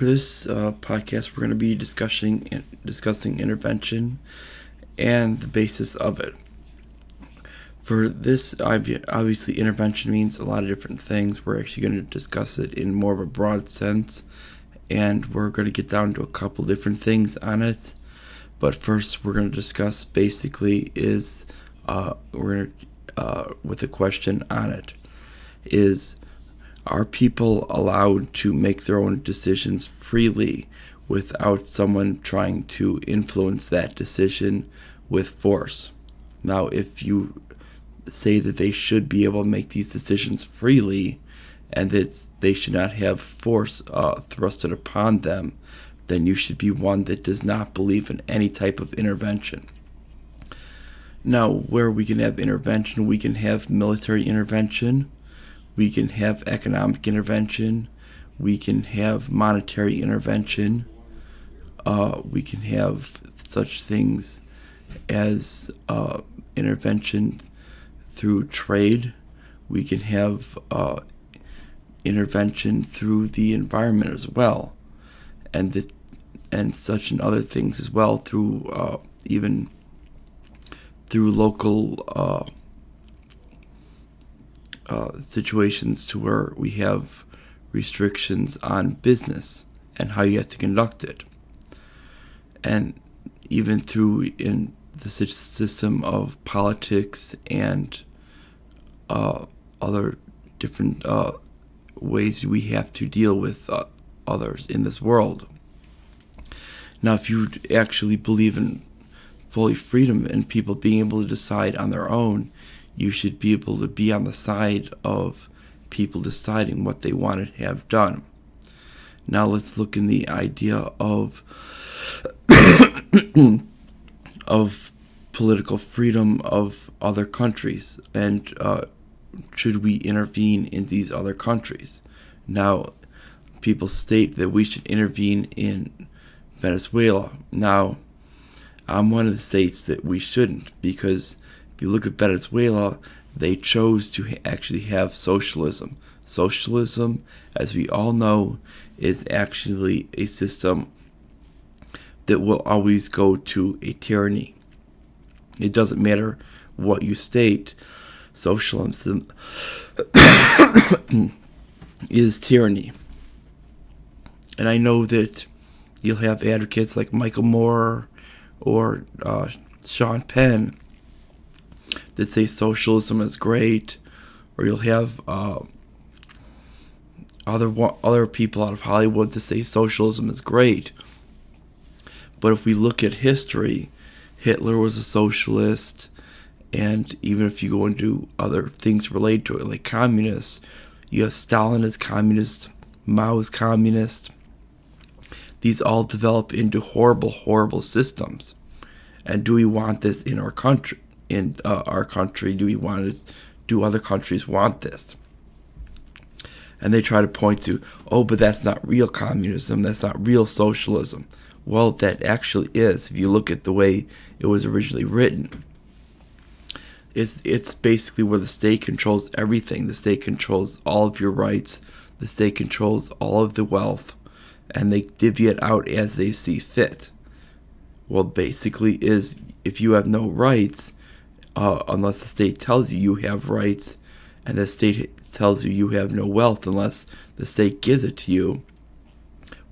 For this podcast, we're going to be discussing intervention and the basis of it. For this, obviously, intervention means a lot of different things. We're actually going to discuss it in more of a broad sense, and we're going to get down to a couple different things on it. But first, we're going to discuss basically with a question on it is, are people allowed to make their own decisions freely without someone trying to influence that decision with force? Now, if you say that they should be able to make these decisions freely and that they should not have force thrusted upon them, then you should be one that does not believe in any type of intervention. Now, where we can have intervention, we can have military intervention, we can have economic intervention, we can have monetary intervention, we can have such things as intervention through trade, we can have intervention through the environment as well, and such and other things as well, through even through local situations to where we have restrictions on business and how you have to conduct it, and even through in the system of politics and other different ways we have to deal with others in this world. Now, if you actually believe in fully freedom and people being able to decide on their own, you should be able to be on the side of people deciding what they want to have done. Now let's look in the idea of of political freedom of other countries, and should we intervene in these other countries? Now, people state that we should intervene in Venezuela. Now, I'm one of the states that we shouldn't, because if you look at Venezuela, they chose to actually have socialism. Socialism, as we all know, is actually a system that will always go to a tyranny. It doesn't matter what you state, socialism is tyranny. And I know that you'll have advocates like Michael Moore or Sean Penn that say socialism is great, or you'll have other people out of Hollywood that say socialism is great. But if we look at history, Hitler was a socialist, and even if you go into other things related to it, like communists, you have Stalin as communist, Mao as communist. These all develop into horrible, horrible systems. And do we want this in our country? Do other countries want this? And they try to point to, but that's not real communism, that's not real socialism. Well, that actually is, if you look at the way it was originally written. It's basically where the state controls everything. The state controls all of your rights. The state controls all of the wealth. And they divvy it out as they see fit. Well, basically is, if you have no rights, unless the state tells you have rights, and the state tells you have no wealth unless the state gives it to you,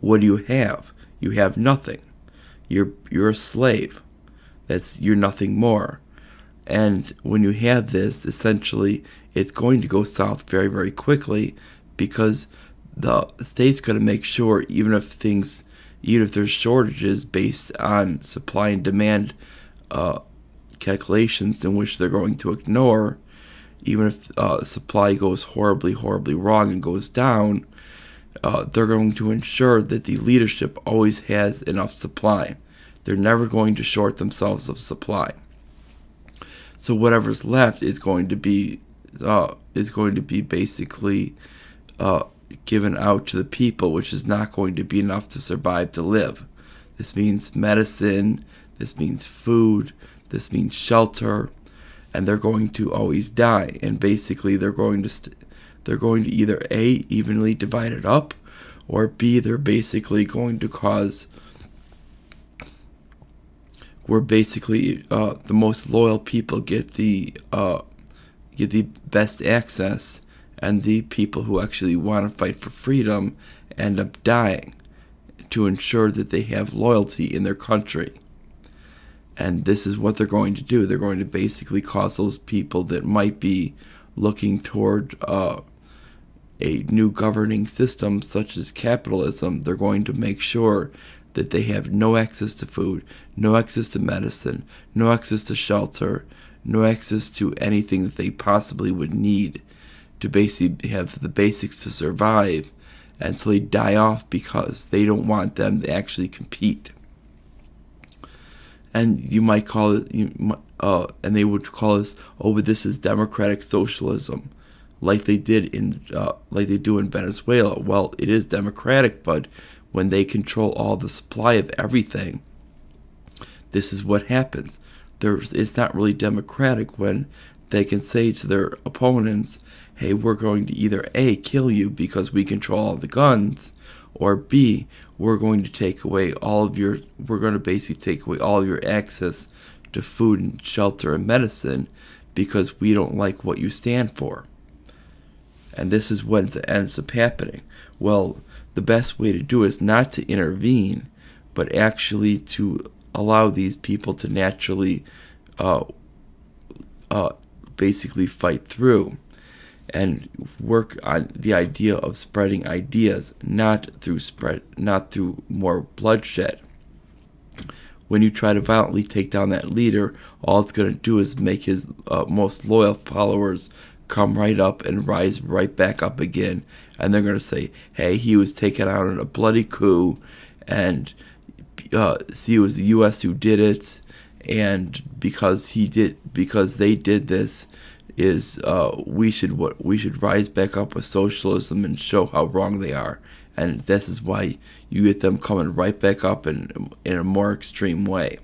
what do you have? You have nothing. You're a slave. You're nothing more. And when you have this, essentially, it's going to go south very, very quickly, because the state's going to make sure, even if there's shortages based on supply and demand calculations in which they're going to ignore, even if supply goes horribly, horribly wrong and goes down, they're going to ensure that the leadership always has enough supply. They're never going to short themselves of supply. So whatever's left is going to be basically given out to the people, which is not going to be enough to survive, to live. This means medicine, this means food, this means shelter, and they're going to always die. And basically they're going to either A, evenly divide it up, or B, they're basically going to cause, where basically the most loyal people get the best access, and the people who actually want to fight for freedom end up dying to ensure that they have loyalty in their country. And this is what they're going to do. They're going to basically cause those people that might be looking toward a new governing system such as capitalism, they're going to make sure that they have no access to food, no access to medicine, no access to shelter, no access to anything that they possibly would need to basically have the basics to survive. And so they die off because they don't want them to actually compete. And you might call it, and they would call this, but this is democratic socialism, like they do in Venezuela. Well, it is democratic, but when they control all the supply of everything, this is what happens. It's not really democratic when they can say to their opponents, hey, we're going to either A, kill you because we control all the guns, or B, we're going to take away we're going to basically take away all of your access to food and shelter and medicine because we don't like what you stand for. And this is when it ends up happening. Well, the best way to do it is not to intervene, but actually to allow these people to naturally basically fight through and work on the idea of spreading ideas, not through more bloodshed. When you try to violently take down that leader, all it's going to do is make his most loyal followers come right up and rise right back up again, and they're going to say, hey, he was taken out in a bloody coup, and see, it was the U.S. who did it, and because they did this, we should rise back up with socialism and show how wrong they are. And this is why you get them coming right back up in a more extreme way.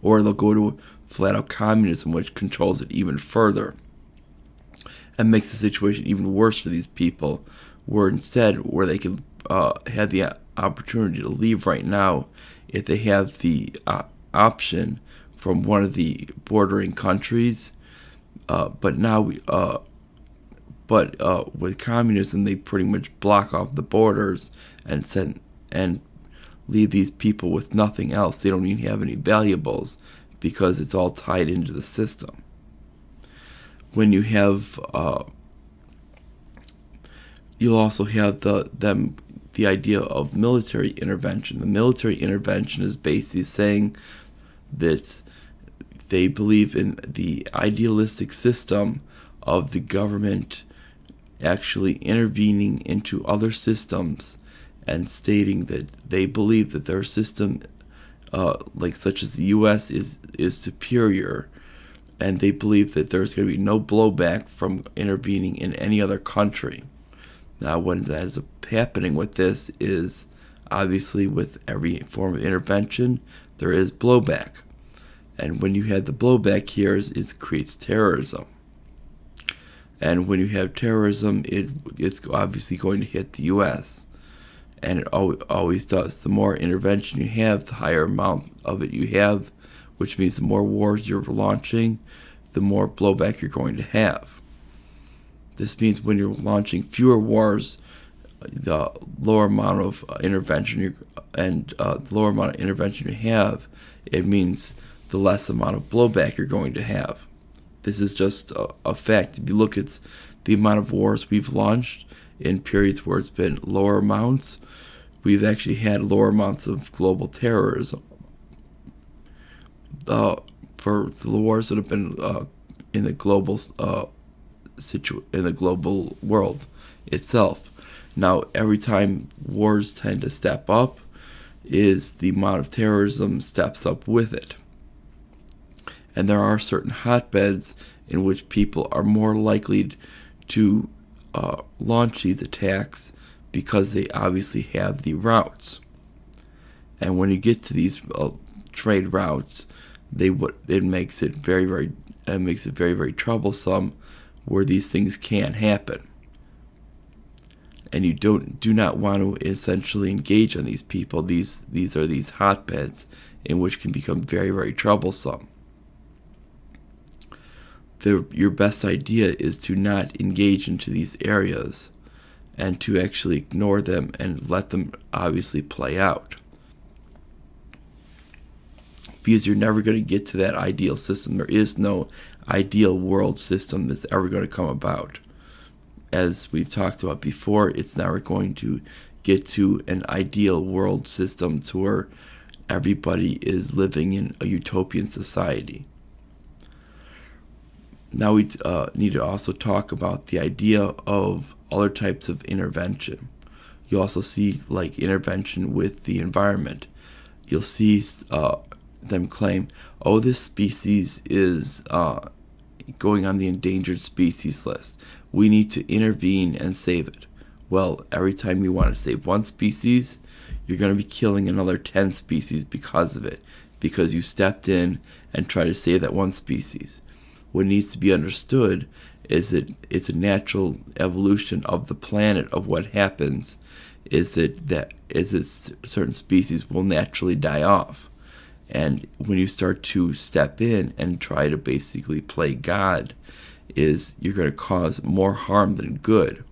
Or they'll go to flat out communism, which controls it even further and makes the situation even worse for these people, where they can have the opportunity to leave right now if they have the option from one of the bordering countries. But with communism, they pretty much block off the borders and leave these people with nothing else. They don't even have any valuables because it's all tied into the system. When you have, you'll also have the idea of military intervention. The military intervention is basically saying that they believe in the idealistic system of the government actually intervening into other systems and stating that they believe that their system, such as the U.S., is superior, and they believe that there's going to be no blowback from intervening in any other country. Now, what ends up happening with this is, obviously, with every form of intervention, there is blowback. And when you have the blowback here, it creates terrorism. And when you have terrorism, it's obviously going to hit the U.S. And it always does. The more intervention you have, the higher amount of it you have, which means the more wars you're launching, the more blowback you're going to have. This means when you're launching fewer wars, the lower amount of intervention you have, it means the less amount of blowback you're going to have. This is just a fact. If you look at the amount of wars we've launched in periods where it's been lower amounts, we've actually had lower amounts of global terrorism. For the wars that have been in the global world itself. Now, every time wars tend to step up, is the amount of terrorism steps up with it. And there are certain hotbeds in which people are more likely to launch these attacks because they obviously have the routes. And when you get to these trade routes, it makes it very, very troublesome where these things can happen. and you do not want to essentially engage on these people. These are these hotbeds in which can become very, very troublesome. Your best idea is to not engage into these areas and to actually ignore them and let them obviously play out. Because you're never going to get to that ideal system. There is no ideal world system that's ever going to come about. As we've talked about before, it's never going to get to an ideal world system to where everybody is living in a utopian society. Now we need to also talk about the idea of other types of intervention. You also see like intervention with the environment. You'll see them claim, oh, this species is going on the endangered species list. We need to intervene and save it. Well, every time you want to save one species, you're going to be killing another 10 species because of it, because you stepped in and tried to save that one species. What needs to be understood is that it's a natural evolution of the planet of what happens is that certain species will naturally die off. And when you start to step in and try to basically play God, you're going to cause more harm than good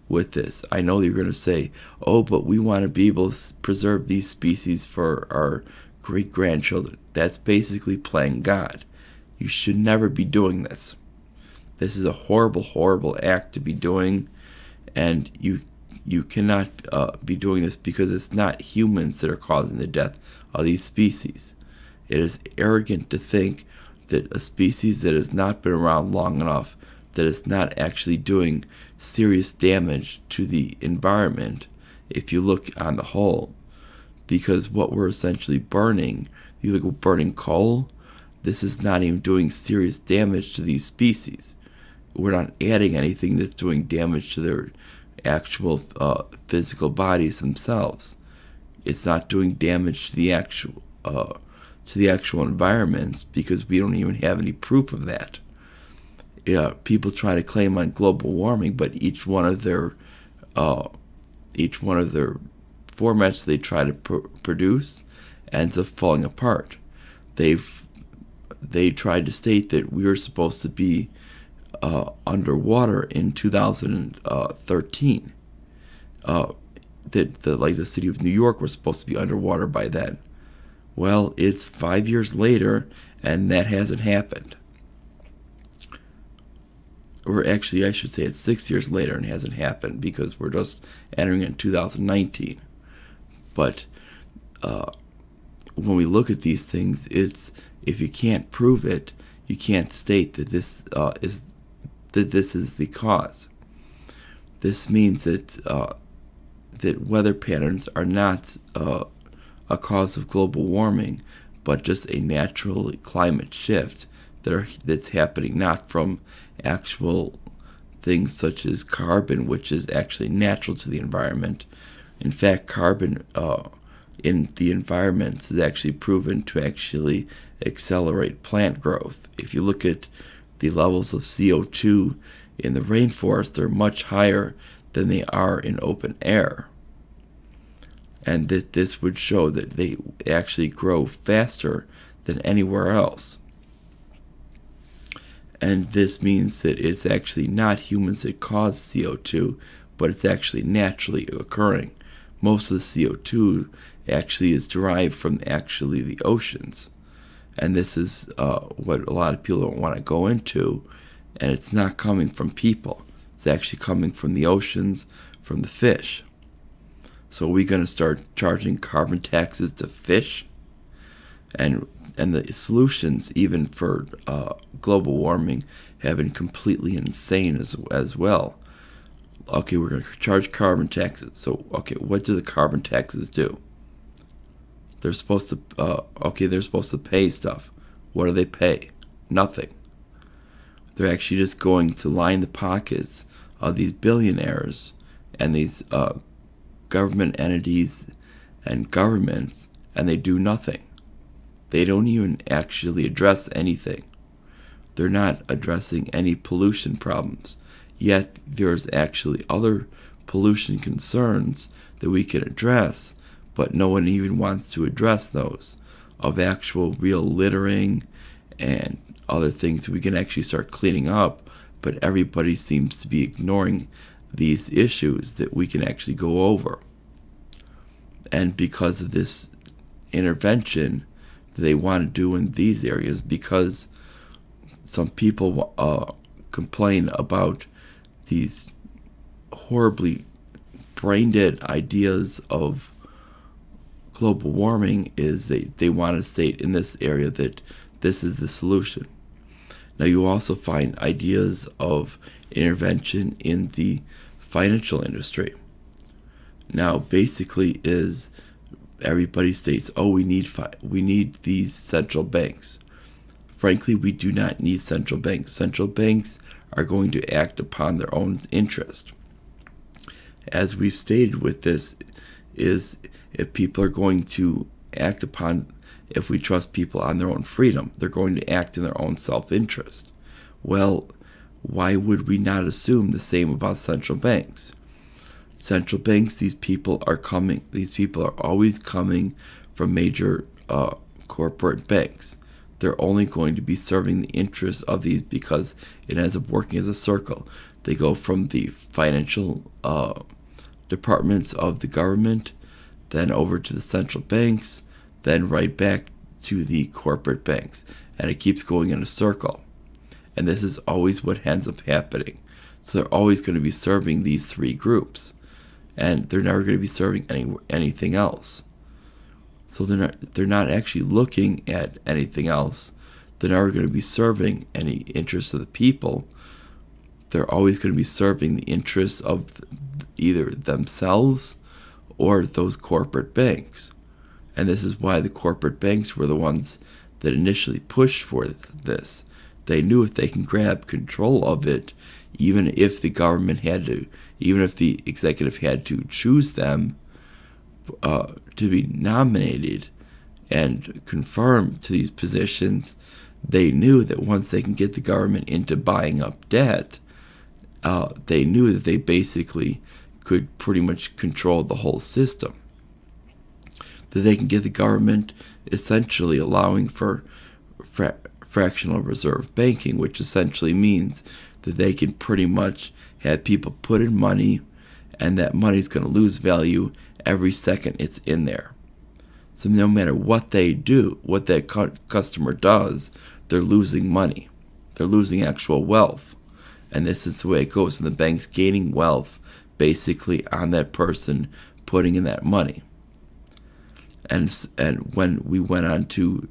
with this. I know you're going to say, oh, but we want to be able to preserve these species for our great-grandchildren. That's basically playing God. You should never be doing this. This is a horrible, horrible act to be doing, and you cannot be doing this because it's not humans that are causing the death of these species. It is arrogant to think that a species that has not been around long enough, that is not actually doing serious damage to the environment, if you look on the whole. Because what we're essentially burning, you look at burning coal, this is not even doing serious damage to these species. We're not adding anything that's doing damage to their actual physical bodies themselves. It's not doing damage to the actual environments because we don't even have any proof of that. People try to claim on global warming, but each one of their formats they try to produce ends up falling apart. They tried to state that we were supposed to be underwater in 2013. That the city of New York was supposed to be underwater by then. Well, it's 5 years later, and that hasn't happened. Or actually, I should say it's 6 years later and it hasn't happened because we're just entering in 2019. But when we look at these things, if you can't prove it, you can't state that this is the cause. This means that weather patterns are not a cause of global warming, but just a natural climate shift that's happening not from actual things such as carbon, which is actually natural to the environment. In fact, carbon in the environment is actually proven to actually accelerate plant growth. If you look at the levels of CO2 in the rainforest, they're much higher than they are in open air. And that this would show that they actually grow faster than anywhere else. And this means that it's actually not humans that cause CO2, but it's actually naturally occurring. Most of the CO2 actually is derived from actually the oceans. And this is what a lot of people don't want to go into. And it's not coming from people. It's actually coming from the oceans, from the fish. So are we going to start charging carbon taxes to fish? And the solutions, even for global warming, have been completely insane as well. Okay, we're going to charge carbon taxes. So, okay, what do the carbon taxes do? They're supposed to pay stuff. What do they pay? Nothing. They're actually just going to line the pockets of these billionaires and these government entities and governments, and they do nothing. They don't even actually address anything. They're not addressing any pollution problems. Yet there's actually other pollution concerns that we can address, but no one even wants to address those, of actual real littering and other things that we can actually start cleaning up, but everybody seems to be ignoring these issues that we can actually go over. And because of this intervention that they want to do in these areas, because some people complain about these horribly brain-dead ideas of global warming, is they want to state in this area that this is the solution. Now you also find ideas of intervention in the financial industry. Now basically is everybody states, oh, we need these central banks. Frankly, we do not need central banks. Central banks are going to act upon their own interest. As we've stated with this, is if people are going to act upon, if we trust people on their own freedom, they're going to act in their own self-interest. Well, why would we not assume the same about central banks? Central banks, these people are always coming from major corporate banks. They're only going to be serving the interests of these because it ends up working as a circle. They go from the financial departments of the government, then over to the central banks, then right back to the corporate banks. And it keeps going in a circle. And this is always what ends up happening. So they're always going to be serving these three groups. And they're never going to be serving anything else. So they're not actually looking at anything else. They're never going to be serving any interests of the people. They're always going to be serving the interests of either themselves or those corporate banks. And this is why the corporate banks were the ones that initially pushed for this. They knew if they can grab control of it, even if the government had to, even if the executive had to choose them to be nominated and confirmed to these positions, they knew that once they can get the government into buying up debt, they knew that they basically could pretty much control the whole system. That they can get the government essentially allowing for fractional reserve banking, which essentially means that they can pretty much have people put in money, and that money's going to lose value every second it's in there. So no matter what they do, what that customer does, they're losing money. They're losing actual wealth. And this is the way it goes. And the bank's gaining wealth basically on that person putting in that money. And when we went on to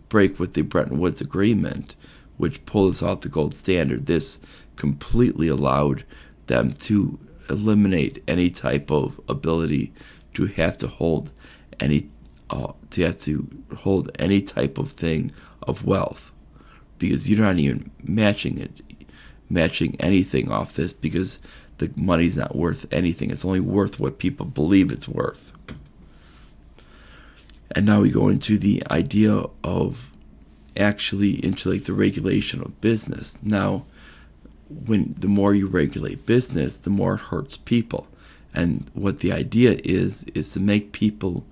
break with the Bretton Woods Agreement, which pulled us off the gold standard, this completely allowed them to eliminate any type of ability to have to hold any type of thing of wealth, because you're not even matching anything off this, because the money's not worth anything. It's only worth what people believe it's worth. And now we go into the idea of actually into like the regulation of business. Now, when the more you regulate business, the more it hurts people. And what the idea is to make people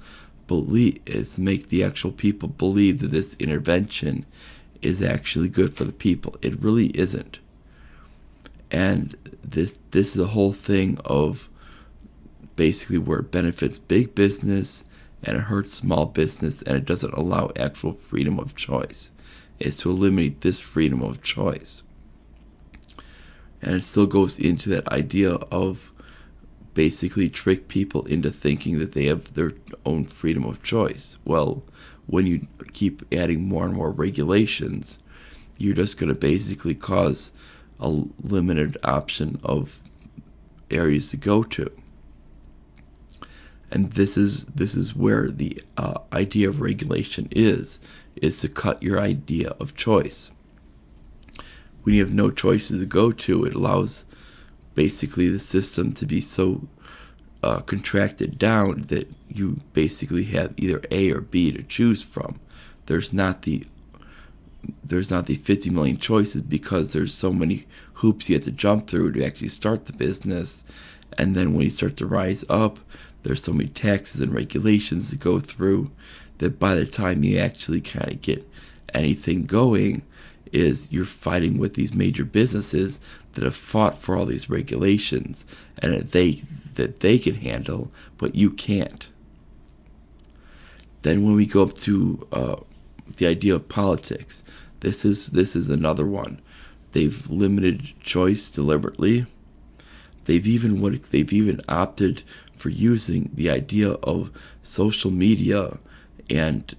believe, is to make the actual people believe that this intervention is actually good for the people. It really isn't. And this is the whole thing of basically where it benefits big business and it hurts small business, and it doesn't allow actual freedom of choice. It's to eliminate this freedom of choice. And it still goes into that idea of basically trick people into thinking that they have their own freedom of choice. Well, when you keep adding more and more regulations, you're just going to basically cause a limited option of areas to go to. And this is where the idea of regulation is to cut your idea of choice. When you have no choices to go to, it allows basically the system to be so contracted down that you basically have either A or B to choose from. There's not the 50 million choices, because there's so many hoops you have to jump through to actually start the business, And then when you start to rise up, there's so many taxes and regulations to go through that by the time you actually kind of get anything going, is you're fighting with these major businesses that have fought for all these regulations and that they can handle, but you can't. Then when we go up to the idea of politics, this is another one. They've limited choice deliberately. They've even opted for using the idea of social media and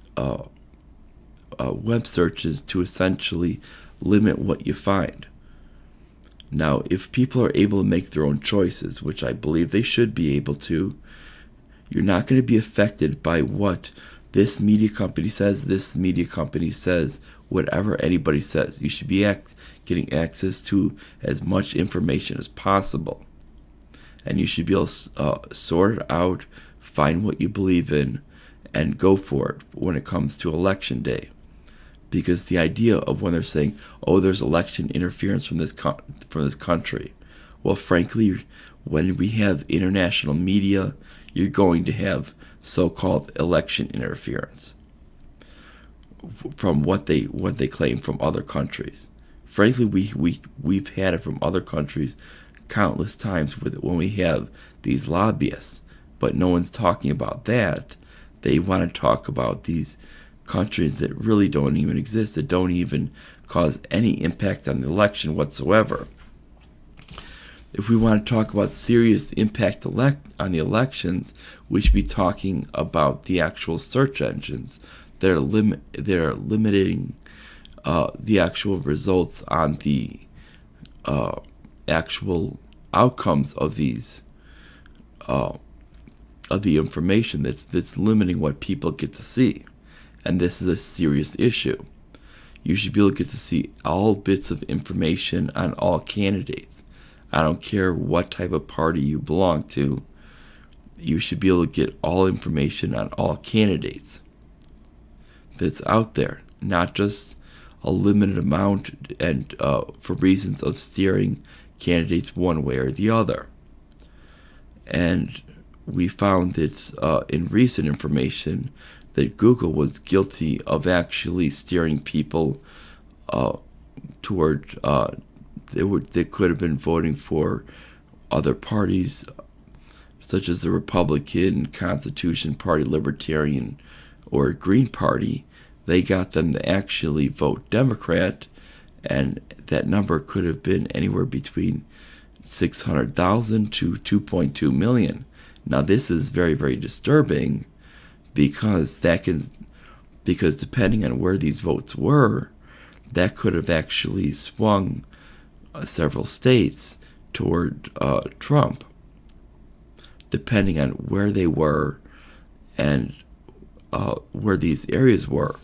web searches to essentially limit what you find. Now, if people are able to make their own choices, which I believe they should be able to, you're not going to be affected by what this media company says, whatever anybody says. You should be getting access to as much information as possible. And you should be able to sort it out, find what you believe in, and go for it when it comes to election day. Because the idea of when they're saying, oh, there's election interference from this country. Well, frankly, when we have international media, you're going to have so-called election interference from what they claim from other countries. Frankly, we've had it from other countries countless times when we have these lobbyists, but no one's talking about that. They want to talk about these countries that really don't even exist, that don't even cause any impact on the election whatsoever. If we want to talk about serious impact on the elections, we should be talking about the actual search engines that are limiting the actual results on the actual outcomes of these of the information that's limiting what people get to see. And this is a serious issue. You should be able to get to see all bits of information on all candidates. I don't care what type of party you belong to. You should be able to get all information on all candidates that's out there, not just a limited amount and for reasons of steering candidates one way or the other. And we found that in recent information that Google was guilty of actually steering people toward they could have been voting for other parties such as the Republican, Constitution Party, Libertarian, or Green Party. They got them to actually vote Democrat, and that number could have been anywhere between 600,000 to 2.2 million. Now this is very, very disturbing because depending on where these votes were, that could have actually swung several states toward Trump, depending on where they were and where these areas were.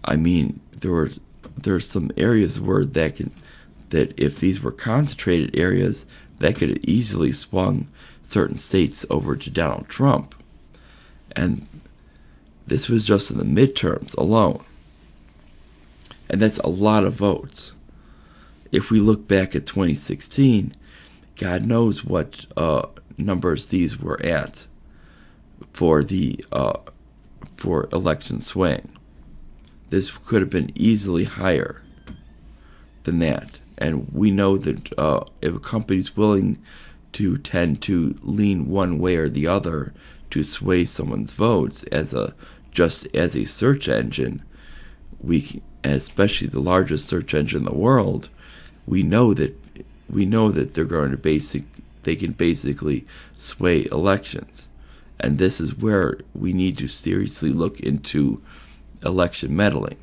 I mean, there's some areas where that if these were concentrated areas, that could have easily swung certain states over to Donald Trump. And this was just in the midterms alone. And that's a lot of votes. If we look back at 2016, God knows what numbers these were at for election swing. This could have been easily higher than that. And we know that if a company's willing to tend to lean one way or the other to sway someone's votes just as a search engine, especially the largest search engine in the world, we know that they're going to they can basically sway elections. And this is where we need to seriously look into election meddling,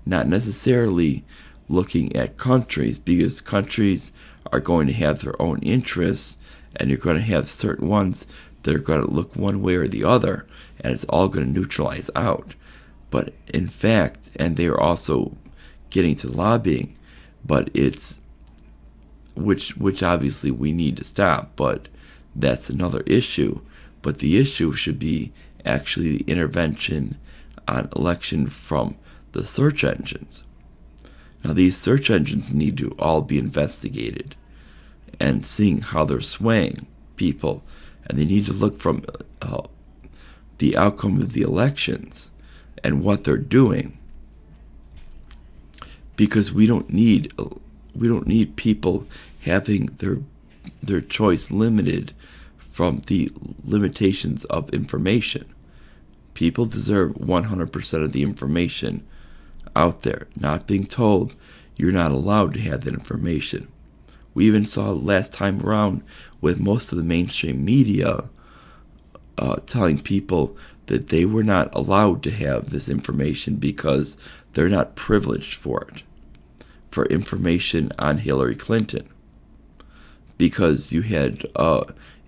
not necessarily looking at countries, because countries are going to have their own interests, and you're going to have certain ones that are going to look one way or the other, and it's all going to neutralize out. But in fact, and they are also getting to lobbying, but it's which obviously we need to stop, but that's another issue. But the issue should be actually the intervention on election from the search engines. Now, these search engines need to all be investigated, and seeing how they're swaying people. And they need to look from the outcome of the elections and what they're doing, because we don't need people having their choice limited from the limitations of information. People deserve 100% of the information out there, not being told you're not allowed to have that information. We even saw last time around with most of the mainstream media telling people that they were not allowed to have this information because they're not privileged for it, for information on Hillary Clinton. Because you had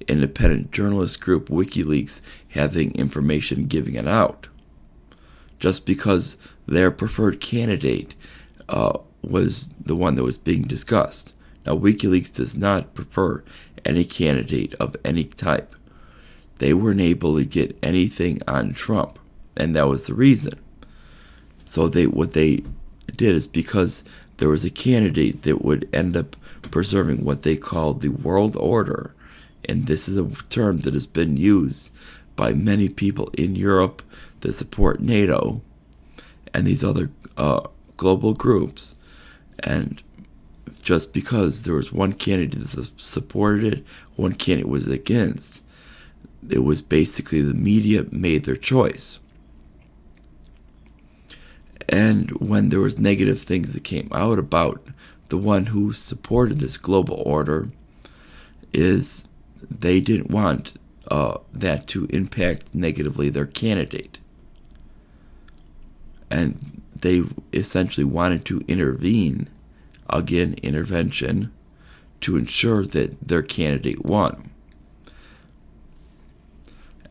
independent journalist group WikiLeaks having information, giving it out, just because their preferred candidate was the one that was being discussed. Now, WikiLeaks does not prefer any candidate of any type. They weren't able to get anything on Trump, and that was the reason. So what they did is because there was a candidate that would end up preserving what they called the world order, and this is a term that has been used by many people in Europe that support NATO and these other global groups. And just because there was one candidate that supported it, one candidate was against, it was basically the media made their choice. And when there was negative things that came out about the one who supported this global order, is they didn't want that to impact negatively their candidate. And they essentially wanted to intervene, again, intervention, to ensure that their candidate won.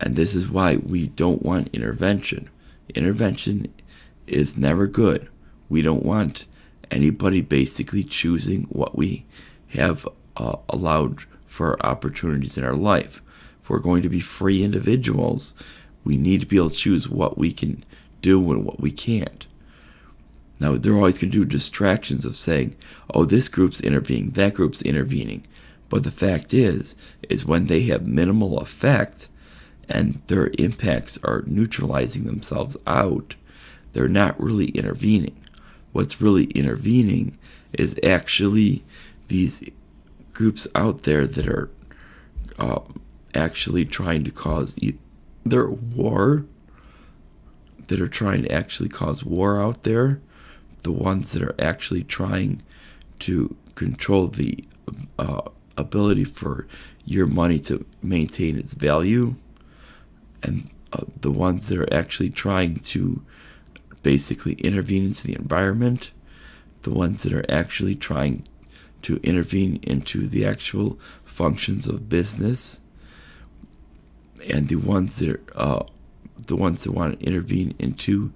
And this is why we don't want intervention. Intervention is never good. We don't want anybody basically choosing what we have allowed for opportunities in our life. If we're going to be free individuals, we need to be able to choose what we can do and what we can't. Now, they're always going to do distractions of saying, oh, this group's intervening, that group's intervening. But the fact is when they have minimal effect and their impacts are neutralizing themselves out, they're not really intervening. What's really intervening is actually these groups out there that are actually trying to cause either war, that are trying to actually cause war out there, the ones that are actually trying to control the ability for your money to maintain its value, and the ones that are actually trying to basically intervene into the environment, the ones that are actually trying to intervene into the actual functions of business, and the ones that want to intervene into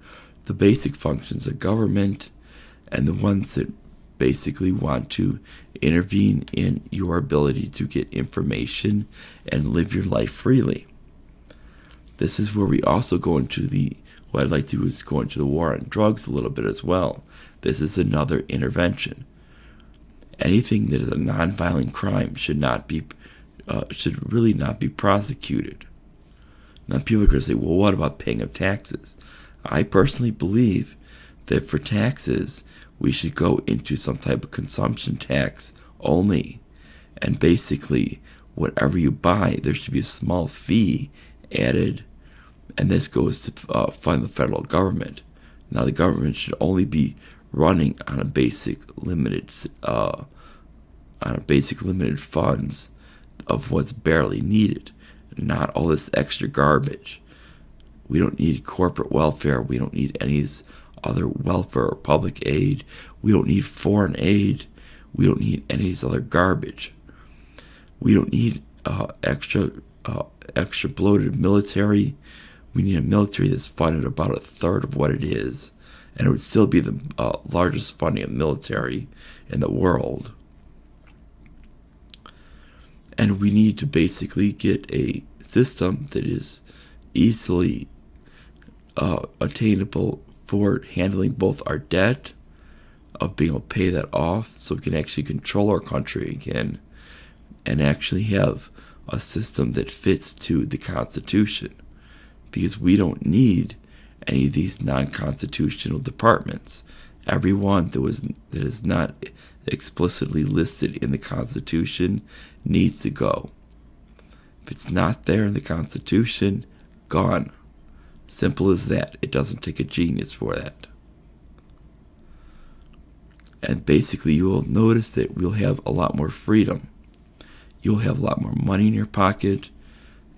the basic functions of government, and the ones that basically want to intervene in your ability to get information and live your life freely. This is where we also go into what I'd like to do is go into the war on drugs a little bit as well. This is another intervention. Anything that is a nonviolent crime should really not be prosecuted. Now, people are going to say, well, what about paying of taxes? I personally believe that for taxes, we should go into some type of consumption tax only. And basically, whatever you buy, there should be a small fee added, and this goes to fund the federal government. Now, the government should only be running on a basic limited funds of what's barely needed, not all this extra garbage. We don't need corporate welfare. We don't need any other welfare or public aid. We don't need foreign aid. We don't need any of this other garbage. We don't need extra bloated military. We need a military that's funded about a third of what it is, and it would still be the largest funding of military in the world. And we need to basically get a system that is easily attainable for handling both our debt, of being able to pay that off so we can actually control our country again, and actually have a system that fits to the Constitution, because we don't need any of these non-constitutional departments. Every one that is not explicitly listed in the Constitution needs to go. If it's not there in the Constitution, gone. Simple as that. It doesn't take a genius for that. And basically, you will notice that we'll have a lot more freedom. You'll have a lot more money in your pocket,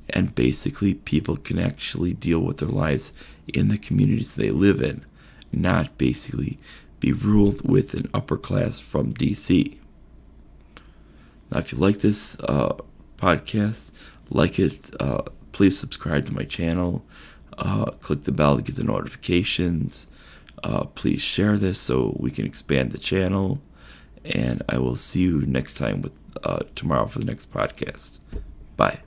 and basically people can actually deal with their lives in the communities they live in, not basically be ruled with an upper class from DC. Now, if you like this podcast, like it, please subscribe to my channel. Click the bell to get the notifications. Please share this so we can expand the channel. And I will see you next time tomorrow for the next podcast. Bye.